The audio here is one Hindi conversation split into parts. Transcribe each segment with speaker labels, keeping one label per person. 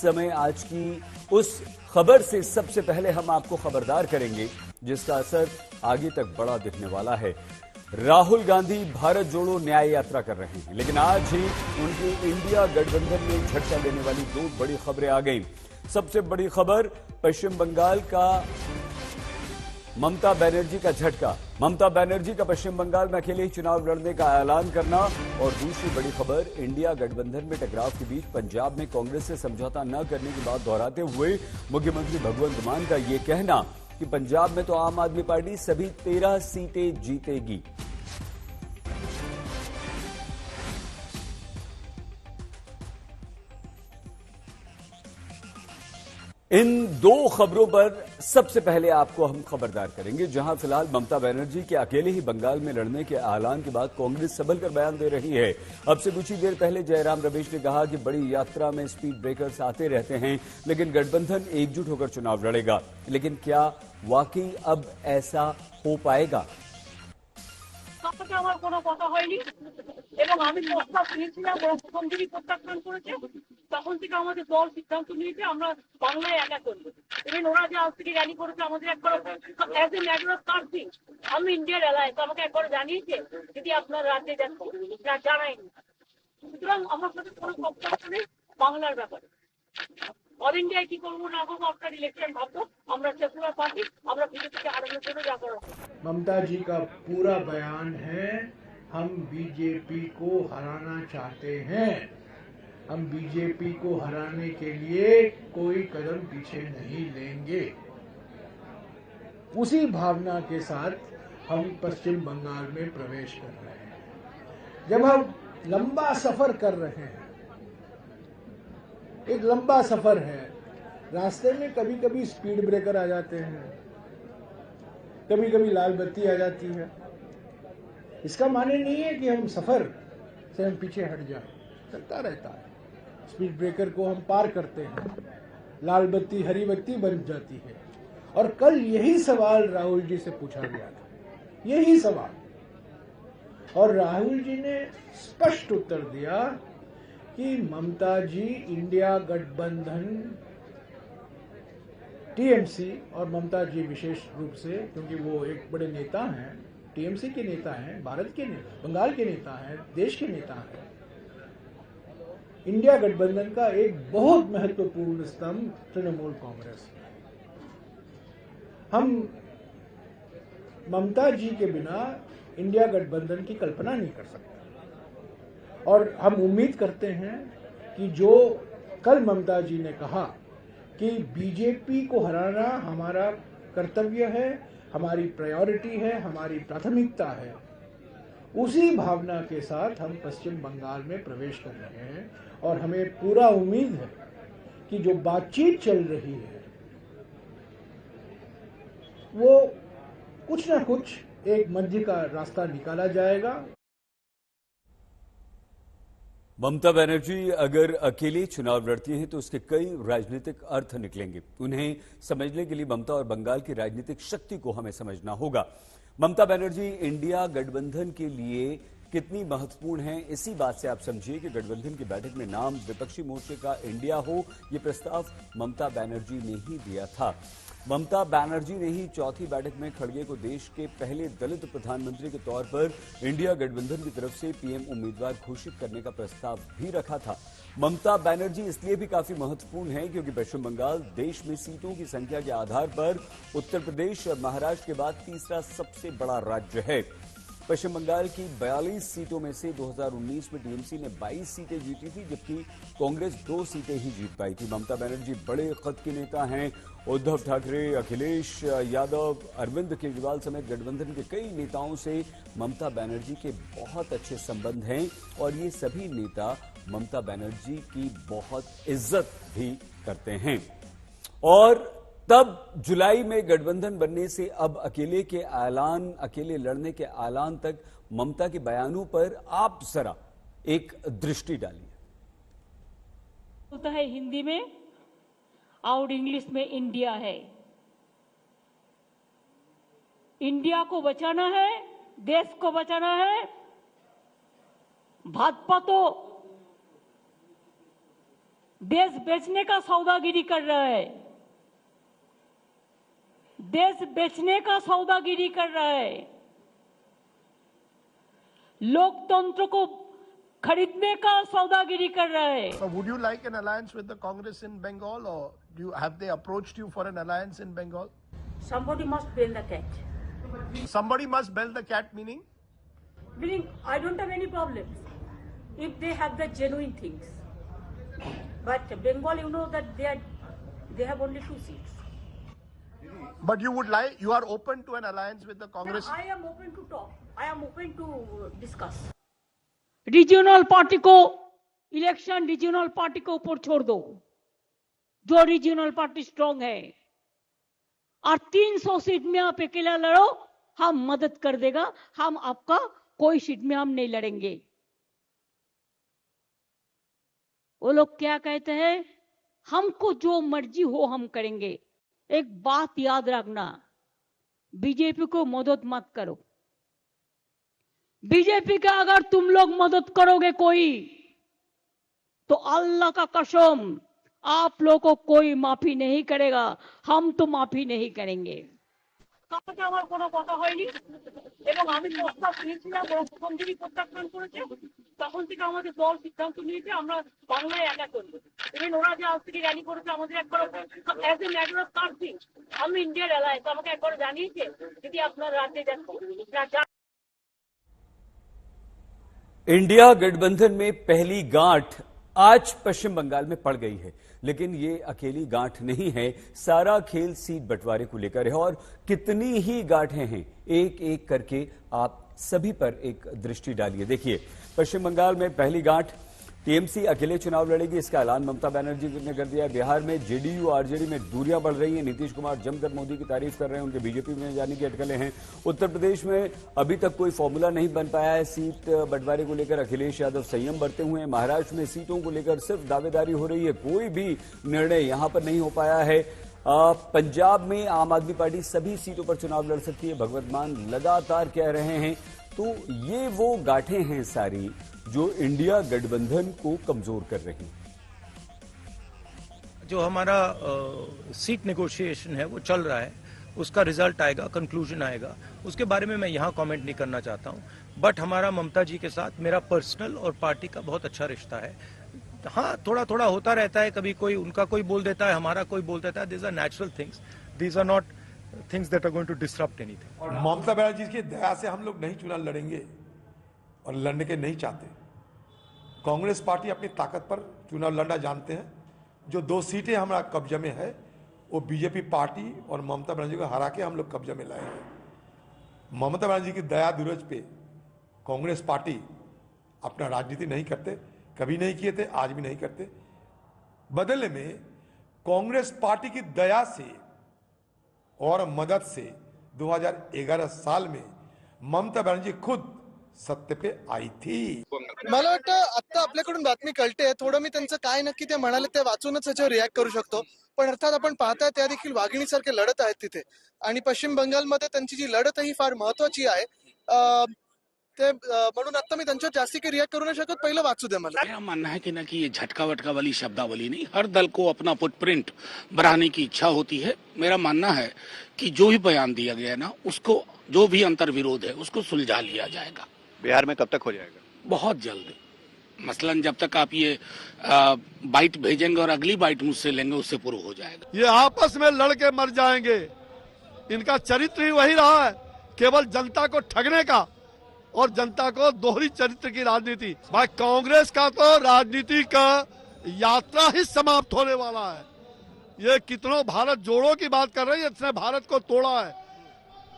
Speaker 1: समय आज की उस खबर से सबसे पहले हम आपको खबरदार करेंगे जिसका असर आगे तक बड़ा दिखने वाला है। राहुल गांधी भारत जोड़ो न्याय यात्रा कर रहे हैं, लेकिन आज ही उनके इंडिया गठबंधन में झटका देने वाली दो बड़ी खबरें आ गई। सबसे बड़ी खबर पश्चिम बंगाल का ममता बनर्जी का झटका, ममता बनर्जी का पश्चिम बंगाल में अकेले ही चुनाव लड़ने का ऐलान करना, और दूसरी बड़ी खबर इंडिया गठबंधन में टकराव के बीच पंजाब में कांग्रेस से समझौता न करने की बात दोहराते हुए मुख्यमंत्री भगवंत मान का यह कहना कि पंजाब में तो आम आदमी पार्टी सभी 13 सीटें जीतेगी। इन दो खबरों पर सबसे पहले आपको हम खबरदार करेंगे, जहां फिलहाल ममता बनर्जी के अकेले ही बंगाल में लड़ने के ऐलान के बाद कांग्रेस संभल कर बयान दे रही है। अब से कुछ ही देर पहले जयराम रमेश ने कहा कि बड़ी यात्रा में स्पीड ब्रेकर्स आते रहते हैं, लेकिन गठबंधन एकजुट होकर चुनाव लड़ेगा। लेकिन क्या वाकई अब ऐसा हो पाएगा?
Speaker 2: আমার কোনো কথা হয়নি এবং আমি প্রস্তাব দিয়েছিলাম, প্রথম দিনই প্রত্যাখ্যান করেছে। তখন থেকে আমাদের দল সিদ্ধান্ত নিয়েছে আমরা বাংলায় একা করব। এবং ওরা যে আজ থেকে র্যালি করেছে আমাদের একবার as a matter of cursing আমি ইন্ডিয়ার অ্যালায়েন্স আমাকে একবার জানিয়েছে যদি আপনার রাজ্যে যাচ্ছেন জানায়নি। সুতরাং আমার সাথে কোনো বক্তব্য নেই বাংলার ব্যাপারে। অল ইন্ডিয়ায় কি করবো না করবো আপনার ইলেকশন ভাববো, আমরা সেকুলার পার্টি আমরা বিজেপিকে হারানোর জন্য যা করা।
Speaker 3: ममता जी का पूरा बयान है, हम बीजेपी को हराना चाहते हैं। हम बीजेपी को हराने के लिए कोई कदम पीछे नहीं लेंगे। उसी भावना के साथ हम पश्चिम बंगाल में प्रवेश कर रहे हैं। जब हम लंबा सफर कर रहे हैं, एक लंबा सफर है, रास्ते में कभी कभी स्पीड ब्रेकर आ जाते हैं, कभी कभी लाल बत्ती आ जाती है। इसका माने नहीं है कि हम सफर से हम पीछे हट जाए, चलता रहता है। स्पीड ब्रेकर को हम पार करते हैं, लाल बत्ती हरी बत्ती बन जाती है। और कल यही सवाल राहुल जी से पूछा गया था, यही सवाल, और राहुल जी ने स्पष्ट उत्तर दिया कि ममता जी इंडिया गठबंधन टीएमसी और ममता जी विशेष रूप से, क्योंकि वो एक बड़े नेता हैं, टीएमसी के नेता हैं, भारत के नेता, बंगाल के नेता हैं, देश के नेता हैं, इंडिया गठबंधन का एक बहुत महत्वपूर्ण स्तंभ तृणमूल कांग्रेस। हम ममता जी के बिना इंडिया गठबंधन की कल्पना नहीं कर सकते, और हम उम्मीद करते हैं कि जो कल ममता जी ने कहा कि बीजेपी को हराना हमारा कर्तव्य है, हमारी प्रायोरिटी है, हमारी प्राथमिकता है, उसी भावना के साथ हम पश्चिम बंगाल में प्रवेश कर रहे हैं। और हमें पूरा उम्मीद है कि जो बातचीत चल रही है वो कुछ ना कुछ एक मध्य का रास्ता निकाला जाएगा।
Speaker 1: ममता बनर्जी अगर अकेले चुनाव लड़ती हैं तो उसके कई राजनीतिक अर्थ निकलेंगे। उन्हें समझने के लिए ममता और बंगाल की राजनीतिक शक्ति को हमें समझना होगा। ममता बनर्जी इंडिया गठबंधन के लिए कितनी महत्वपूर्ण है, इसी बात से आप समझिए कि गठबंधन की बैठक में नाम विपक्षी मोर्चे का इंडिया हो, ये प्रस्ताव ममता बनर्जी ने ही दिया था। ममता बनर्जी ने ही चौथी बैठक में खड़गे को देश के पहले दलित प्रधानमंत्री के तौर पर इंडिया गठबंधन की तरफ से पीएम उम्मीदवार घोषित करने का प्रस्ताव भी रखा था। ममता बनर्जी इसलिए भी काफी महत्वपूर्ण है क्योंकि पश्चिम बंगाल देश में सीटों की संख्या के आधार पर उत्तर प्रदेश और महाराष्ट्र के बाद तीसरा सबसे बड़ा राज्य है। पश्चिम बंगाल की 42 सीटों में से 2019 में टीएमसी ने 22 सीटें जीती थी, जबकि कांग्रेस 2 सीटें ही जीत पाई थी। ममता बनर्जी बड़े कद के नेता हैं। उद्धव ठाकरे, अखिलेश यादव, अरविंद केजरीवाल समेत गठबंधन के कई नेताओं से ममता बनर्जी के बहुत अच्छे संबंध हैं, और ये सभी नेता ममता बनर्जी की बहुत इज्जत भी करते हैं। और तब जुलाई में गठबंधन बनने से अब अकेले लड़ने के ऐलान तक ममता के बयानों पर आप जरा एक दृष्टि डालिए।
Speaker 2: होता है हिंदी में और इंग्लिश में इंडिया है। इंडिया को बचाना है, देश को बचाना है। भाजपा तो देश बेचने का सौदागिरी कर रहा है, देश बेचने का सौदागिरी कर रहा है, लोकतंत्र को खरीदने का सौदागिरी कर रहा है।
Speaker 4: So would you like an alliance with the Congress in Bengal, or have they approached you for an alliance in Bengal?
Speaker 2: Somebody must bail the cat.
Speaker 4: Somebody must bail the cat, meaning?
Speaker 2: Meaning, I don't have any problems if they have the genuine things. But Bengal, you know that they have only 2 seats.
Speaker 4: But you are open to an alliance with the Congress?
Speaker 2: I am open to talk. I am open to discuss. Regional party को इलेक्शन रीजनल पार्टी को ऊपर छोड़ दो, जो रीजनल पार्टी स्ट्रांग है, और 300 सीट में आप अकेला लड़ो, हम मदद कर देगा, हम आपका कोई सीट में हम नहीं लड़ेंगे। वो लोग क्या कहते हैं, हमको जो मर्जी हो हम करेंगे। एक बात याद रखना, बीजेपी को मदद मत करो। बीजेपी का अगर तुम लोग मदद करोगे कोई, तो अल्लाह का कसम आप लोगों को कोई माफी नहीं करेगा, हम तो माफी नहीं करेंगे। কাছে আমার কোনো কথা হয়নি এবং আমি প্রস্তাব দিয়েছিলাম, প্রথম দিনই প্রত্যাখ্যান করেছে। তখন থেকে আমাদের দল সিদ্ধান্ত নিয়েছে আমরা বাংলায় একা করবো। ইভেন ওরা যে আজ থেকে র্যালি করেছে আমাদের একবার as a matter of cursing, আমি ইন্ডিয়ার অ্যালায়েন্স আমাকে একবার জানিয়েছে যদি আপনার রাজ্যে যান।
Speaker 1: इंडिया गठबंधन में पहली गांठ आज पश्चिम बंगाल में पड़ गई है, लेकिन ये अकेली गांठ नहीं है। सारा खेल सीट बंटवारे को लेकर है और कितनी ही गांठें हैं, एक एक करके आप सभी पर एक दृष्टि डालिए। देखिए, पश्चिम बंगाल में पहली गांठ टीएमसी अकेले चुनाव लड़ेगी, इसका ऐलान ममता बनर्जी ने कर दिया है। बिहार में जेडीयू आरजेडी में दूरियां बढ़ रही हैं, नीतीश कुमार जमकर मोदी की तारीफ कर रहे हैं, उनके बीजेपी में जाने की अटकलें हैं। उत्तर प्रदेश में अभी तक कोई फॉर्मूला नहीं बन पाया है, सीट बंटवारे को लेकर अखिलेश यादव संयम बरते हुए हैं। महाराष्ट्र में सीटों को लेकर सिर्फ दावेदारी हो रही है, कोई भी निर्णय यहां पर नहीं हो पाया है। पंजाब में आम आदमी पार्टी सभी सीटों पर चुनाव लड़ सकती है, भगवत मान लगातार कह रहे हैं। तो ये वो गांठें हैं सारी जो इंडिया गठबंधन को कमजोर कर रही हैं।
Speaker 5: जो हमारा सीट नेगोशिएशन है वो चल रहा है, उसका रिजल्ट आएगा, कंक्लूजन आएगा, उसके बारे में मैं यहाँ कमेंट नहीं करना चाहता हूँ। बट हमारा ममता जी के साथ मेरा पर्सनल और पार्टी का बहुत अच्छा रिश्ता है। हाँ, थोड़ा थोड़ा होता रहता है, कभी कोई उनका कोई बोल देता है, हमारा कोई बोल देता है। These are natural things, these are not things that are going to disrupt anything.
Speaker 6: Mamata Banerjee की दया से हम लोग नहीं चुनाव लड़ेंगे और लड़ने के नहीं चाहते। कांग्रेस पार्टी अपनी ताकत पर चुनाव लड़ना जानते हैं। जो 2 सीटें हमारा कब्जे में है वो बीजेपी पार्टी और ममता बनर्जी को हरा के हम लोग कब्जे में लाए हैं। ममता बनर्जी की दया दुरज पे कांग्रेस पार्टी अपना राजनीति नहीं करते, कभी नहीं किए थे, आज भी नहीं करते। बदले में कांग्रेस पार्टी की दया से और मदद से 2011 साल में ममता बनर्जी खुद सत्य पे आई थी।
Speaker 7: मला वाटतं आता आपल्याकडून बातमी कळते, थोडं मी त्यांचं काय नक्की ते म्हणाले ते वाचूनच त्याच्यावर रिॲक्ट करू शकतो। पण अर्थात आपण पाहताय त्या देखील वाघिणीसारखे लढत आहेत तिथे, आणि पश्चिम बंगालमध्ये त्यांची जी लढत ही फार महत्वाची आहे। ते म्हणून आता मी त्यांच्यावर जास्ती काही रिॲक्ट करू नाही शकत, पहिलं वाचू दे मला।
Speaker 8: मेरा मानना है कि ना कि ये झटका वटका वाली शब्दावली नहीं, हर दल को अपना फुटप्रिंट बढ़ाने की इच्छा होती है। मेरा मानना है कि जो भी बयान दिया गया ना, उसको जो भी अंतर विरोध है उसको सुलझा लिया जाएगा।
Speaker 9: बिहार में कब तक हो जाएगा?
Speaker 8: बहुत जल्द। मसलन जब तक आप ये बाइट भेजेंगे और अगली बाइट मुझसे लेंगे, उससे पूर्व हो जाएगा।
Speaker 4: ये आपस में लड़के मर जाएंगे, इनका चरित्र ही वही रहा है, केवल जनता को ठगने का और जनता को दोहरी चरित्र की राजनीति। भाई कांग्रेस का तो राजनीति का यात्रा ही समाप्त होने वाला है। ये कितनों भारत जोड़ो की बात कर रही है, इसने भारत को तोड़ा है।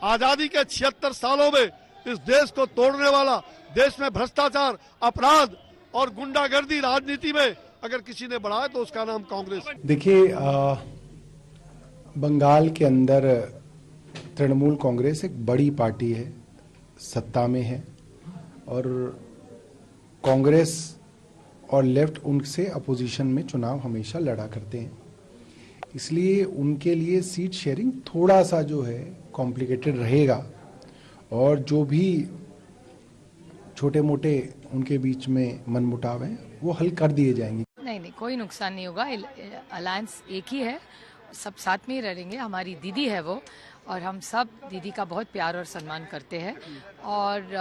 Speaker 4: आजादी के 76 सालों में इस देश को तोड़ने वाला, देश में भ्रष्टाचार, अपराध और गुंडागर्दी राजनीति में अगर किसी ने बढ़ाया तो उसका नाम कांग्रेस।
Speaker 3: देखिए, बंगाल के अंदर तृणमूल कांग्रेस एक बड़ी पार्टी है, सत्ता में है, और कांग्रेस और लेफ्ट उनसे अपोजिशन में चुनाव हमेशा लड़ा करते हैं। इसलिए उनके लिए सीट शेयरिंग थोड़ा सा जो है कॉम्प्लिकेटेड रहेगा, और जो भी छोटे मोटे उनके बीच में मनमुटाव हैं वो हल कर दिए जाएंगे।
Speaker 9: नहीं नहीं, कोई नुकसान नहीं होगा। अलायंस एक ही है, सब साथ में ही रहेंगे। हमारी दीदी है वो, और हम सब दीदी का बहुत प्यार और सम्मान करते हैं, और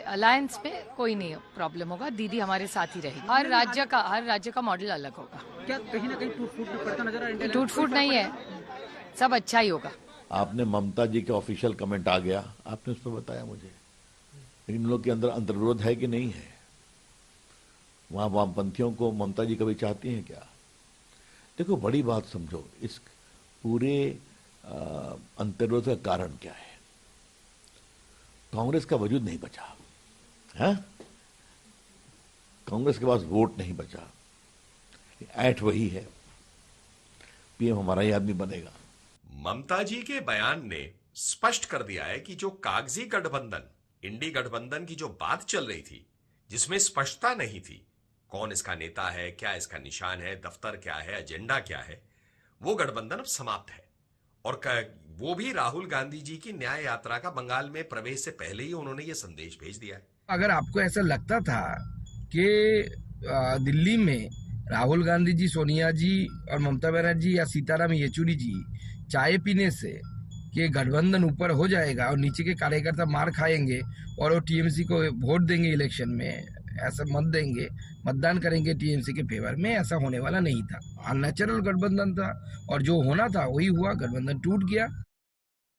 Speaker 9: अलायंस में कोई नहीं प्रॉब्लम होगा। दीदी हमारे साथ ही रहेगी। हर राज्य का मॉडल अलग होगा।
Speaker 10: क्या कहीं ना कहीं टूट फूट भी पड़ता नजर आ रहा है?
Speaker 9: टूट फूट नहीं है, सब अच्छा ही होगा।
Speaker 11: आपने ममता जी के ऑफिशियल कमेंट आ गया, आपने उस पर बताया मुझे, लेकिन इन लोग के अंदर अंतर्विरोध है कि नहीं है? वहां वामपंथियों को ममता जी कभी चाहती हैं क्या? देखो, बड़ी बात समझो, इस पूरे अंतर्विरोध का कारण क्या है? कांग्रेस का वजूद नहीं बचा है, कांग्रेस के पास वोट नहीं बचा, ऐठ वही है, पीएम हमारा ही आदमी बनेगा।
Speaker 12: ममता जी के बयान ने स्पष्ट कर दिया है कि जो कागजी गठबंधन, इंडी गठबंधन की जो बात चल रही थी, जिसमें स्पष्टता नहीं थी कौन इसका नेता है, क्या इसका निशान है, दफ्तर क्या है, एजेंडा क्या है, वो गठबंधन अब समाप्त है। और वो भी राहुल गांधी जी की न्याय यात्रा का बंगाल में प्रवेश से पहले ही उन्होंने ये संदेश भेज दिया है।
Speaker 13: अगर आपको ऐसा लगता था कि दिल्ली में राहुल गांधी जी, सोनिया जी और ममता बनर्जी या सीताराम येचुरी जी चाय पीने से कि गठबंधन ऊपर हो जाएगा और नीचे के कार्यकर्ता मार खाएंगे और वो टीएमसी को वोट देंगे इलेक्शन में, ऐसा मत देंगे, मतदान करेंगे टीएमसी के फेवर में, ऐसा होने वाला नहीं था। अननेचुरल गठबंधन था और जो होना था वही हुआ, गठबंधन टूट गया।